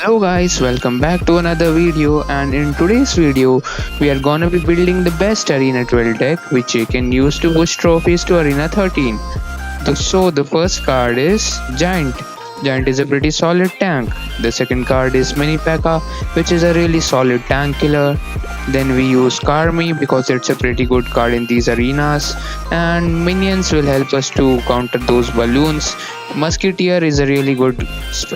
Hello guys, welcome back to another video, and in today's video we are gonna be building the best Arena 12 deck which you can use to push trophies to Arena 13. So the first card is Giant. Giant is a pretty solid tank. The second card is Mini P.E.K.K.A, which is a really solid tank killer. Then we use Karmi because it's a pretty good card in these arenas, and minions will help us to counter those balloons. Musketeer is a really good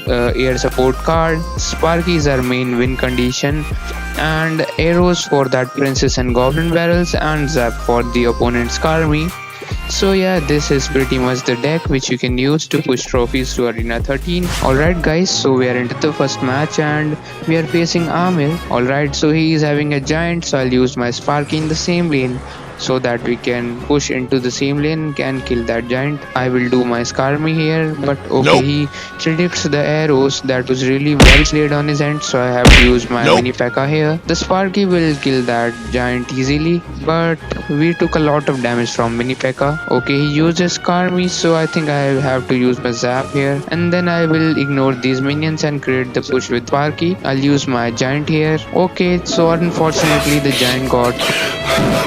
air support card. Sparky is our main win condition, and arrows for that princess and goblin barrels, and zap for the opponent's Karmi. So yeah, this is pretty much the deck which you can use to push trophies to Arena 13. Alright guys, so we are into the first match and we are facing Amir. Alright, so he is having a giant, so I'll use my Sparky in the same lane so that we can push into the same lane and kill that giant. I will do my Skarmy here, but okay, he predicts the arrows. That was really well played on his end, so I have to use my Mini P.E.K.K.A here. The Sparky will kill that giant easily, but we took a lot of damage from Mini P.E.K.K.A. Okay, he uses Skarmy, so I think I have to use my zap here, and then I will ignore these minions and create the push with Sparky. I'll use my giant here. Okay, so unfortunately the giant got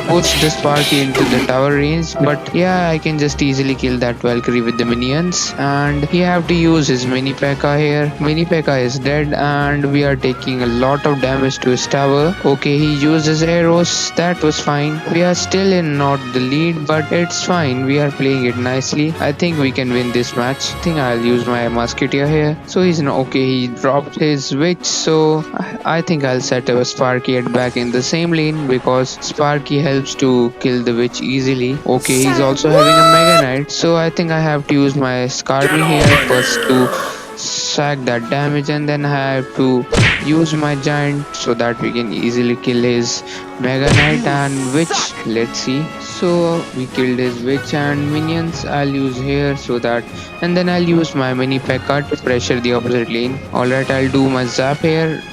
puts the Sparky into the tower range, but yeah, I can just easily kill that Valkyrie with the minions, and he have to use his Mini P.E.K.K.A here. Mini P.E.K.K.A is dead and we are taking a lot of damage to his tower. Okay, he uses arrows. That was fine. We are still in not the lead, but it's fine. We are playing it nicely. I think we can win this match. I think I'll use my Musketeer here. So he's not okay. He dropped his witch, so I think I'll set up a Sparky at back in the same lane because Sparky helps to kill the witch easily. Okay, he's also having a Mega Knight, so I think I have to use my Skarmy here first to sack that damage, and then I have to use my giant so that we can easily kill his Mega Knight and witch. Let's see. So we killed his witch and minions. I'll use here so that, and then I'll use my Mini P.E.K.K.A to pressure the opposite lane. Alright, I'll do my zap here,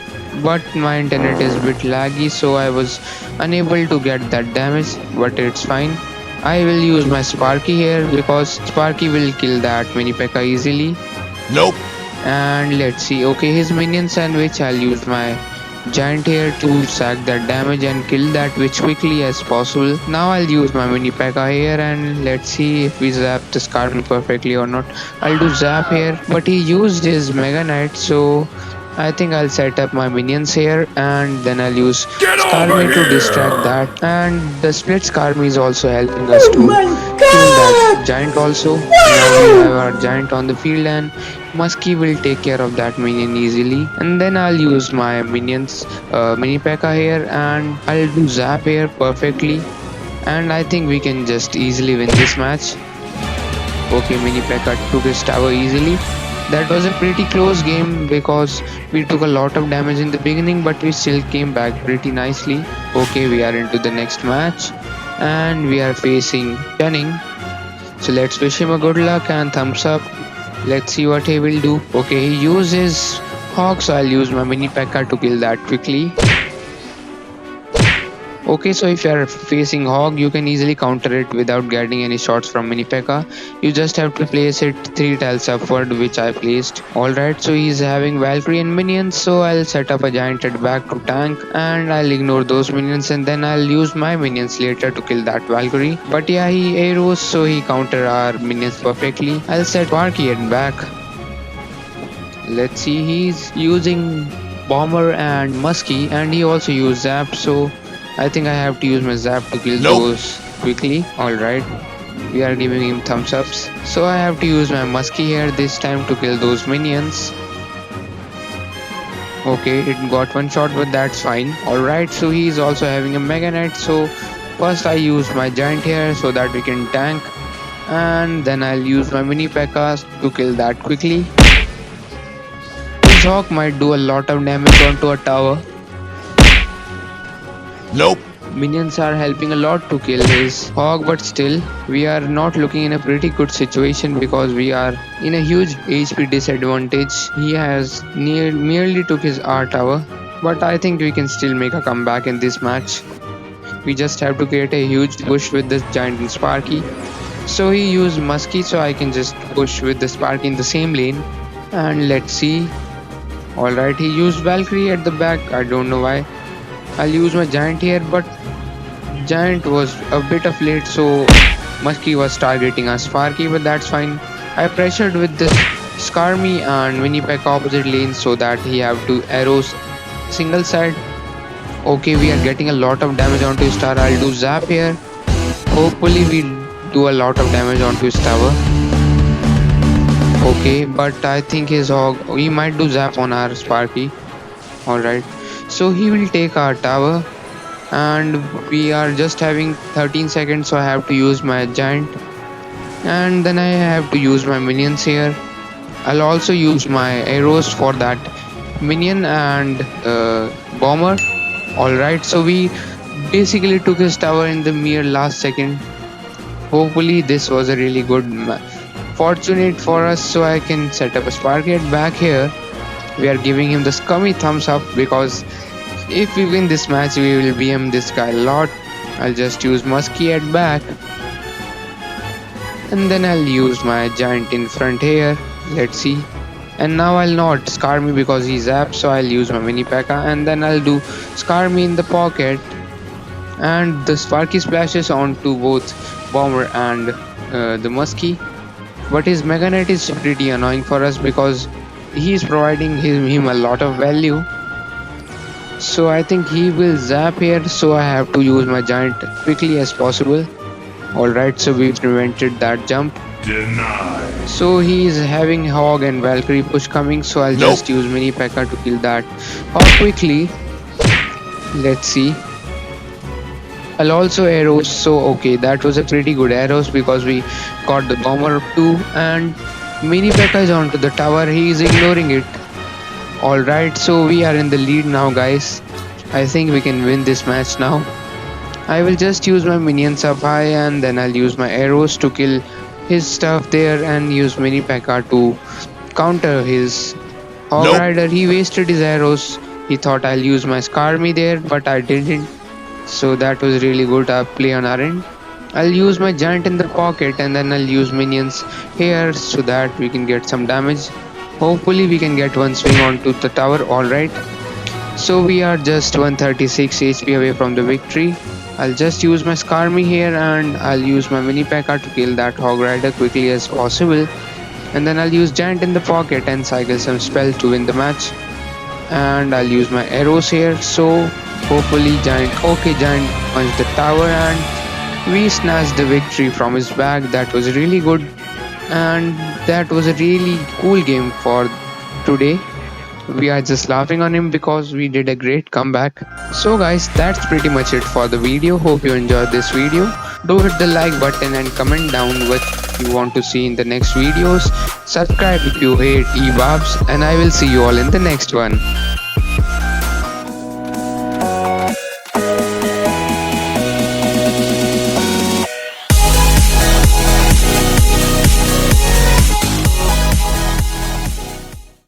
but my internet is a bit laggy, so I was unable to get that damage, but it's fine. I will use my Sparky here because Sparky will kill that Mini P.E.K.K.A easily. Nope. And let's see. Okay, his minion sandwich. I'll use my giant here to sack that damage and kill that witch quickly as possible. Now I'll use my Mini P.E.K.K.A here, and let's see if we zap the Skarmy perfectly or not. I'll do zap here, but he used his Mega Knight, so I think I'll set up my minions here, and then I'll use Skarmy to distract that, and the split Skarmy is also helping us to kill that giant also. Now we have our giant on the field, and Musky will take care of that minion easily, and then I'll use my minions Mini P.E.K.K.A here, and I'll do zap here perfectly, and I think we can just easily win this match. Okay, Mini P.E.K.K.A took his tower easily. That was a pretty close game because we took a lot of damage in the beginning, but we still came back pretty nicely. Okay, we are into the next match and we are facing Channing. So let's wish him a good luck and thumbs up. Let's see what he will do. Okay, he uses Hog, so I'll use my Mini P.E.K.K.A to kill that quickly. Okay, so if you are facing Hog, you can easily counter it without getting any shots from Mini P.E.K.K.A. You just have to place it 3 tiles upward, which I placed. Alright, so he's having Valkyrie and minions, so I'll set up a giant at back to tank, and I'll ignore those minions, and then I'll use my minions later to kill that Valkyrie. But yeah, he arrows, so he counter our minions perfectly. I'll set Sparky at back. Let's see, he's using Bomber and Musky, and he also used Zap, so I think I have to use my zap to kill those quickly. Alright, we are giving him thumbs ups. So I have to use my Musky here this time to kill those minions. Okay, it got one shot, but that's fine. Alright, so he is also having a Mega Knight. So first I use my giant here so that we can tank, and then I'll use my Mini P.E.K.K.A to kill that quickly. This Hawk might do a lot of damage onto a tower. Nope. Minions are helping a lot to kill his Hog, but still we are not looking in a pretty good situation because we are in a huge HP disadvantage. He has merely took his R tower, but I think we can still make a comeback in this match. We just have to create a huge push with this giant and Sparky. So he used Musky, so I can just push with the Sparky in the same lane, and let's see. Alright, he used Valkyrie at the back. I don't know why. I'll use my Giant here, but Giant was a bit of late, so Muskie was targeting a Sparky, but that's fine. I pressured with this Skarmy and Mini Pack opposite lanes so that he have to arrows single side. Okay, we are getting a lot of damage onto his tower. I'll do Zap here. Hopefully we do a lot of damage onto his tower. Okay, but I think his Hog, we might do Zap on our Sparky. Alright, so he will take our tower and we are just having 13 seconds, so I have to use my Giant and then I have to use my minions here. I'll also use my arrows for that minion and bomber. Alright, so we basically took his tower in the mere last second. Hopefully this was a really good fortunate for us, so I can set up a Sparky at back here. We are giving him the scummy thumbs up because if we win this match we will BM this guy a lot. I'll just use Muskie at back and then I'll use my Giant in front here. Let's see. And now I'll not scar me because he's zapped, so I'll use my mini P.E.K.K.A. and then I'll do scar me in the pocket. And the Sparky splashes onto both Bomber and the Muskie. But his Mega Knight is pretty annoying for us because he's providing him a lot of value. So I think he will zap here, so I have to use my Giant quickly as possible. Alright, so we prevented that jump. Denied. So he is having Hog and Valkyrie push coming, so I'll just use mini P.E.K.K.A. to kill that Hog quickly. Let's see. I'll also arrows, so okay, that was a pretty good arrows because we got the bomber too, and mini P.E.K.K.A. is onto the tower, he is ignoring it. Alright, so we are in the lead now guys. I think we can win this match now. I will just use my minions up high and then I'll use my arrows to kill his stuff there and use mini P.E.K.K.A. to counter his Hog Rider. He wasted his arrows. He thought I'll use my Skarmy there, but I didn't. So that was really good play on our end. I'll use my Giant in the pocket and then I'll use minions here so that we can get some damage. Hopefully we can get one swing onto the tower. Alright, so we are just 136 HP away from the victory. I'll just use my Skarmy here and I'll use my mini P.E.K.K.A. to kill that Hog Rider quickly as possible. And then I'll use Giant in the pocket and cycle some spells to win the match. And I'll use my arrows here, so hopefully Giant punched the tower and we snatched the victory from his bag. That was really good and that was a really cool game for today. We are just laughing on him because we did a great comeback. So guys, that's pretty much it for the video. Hope you enjoyed this video. Do hit the like button and comment down what you want to see in the next videos. Subscribe if you hate e-bobs and I will see you all in the next one.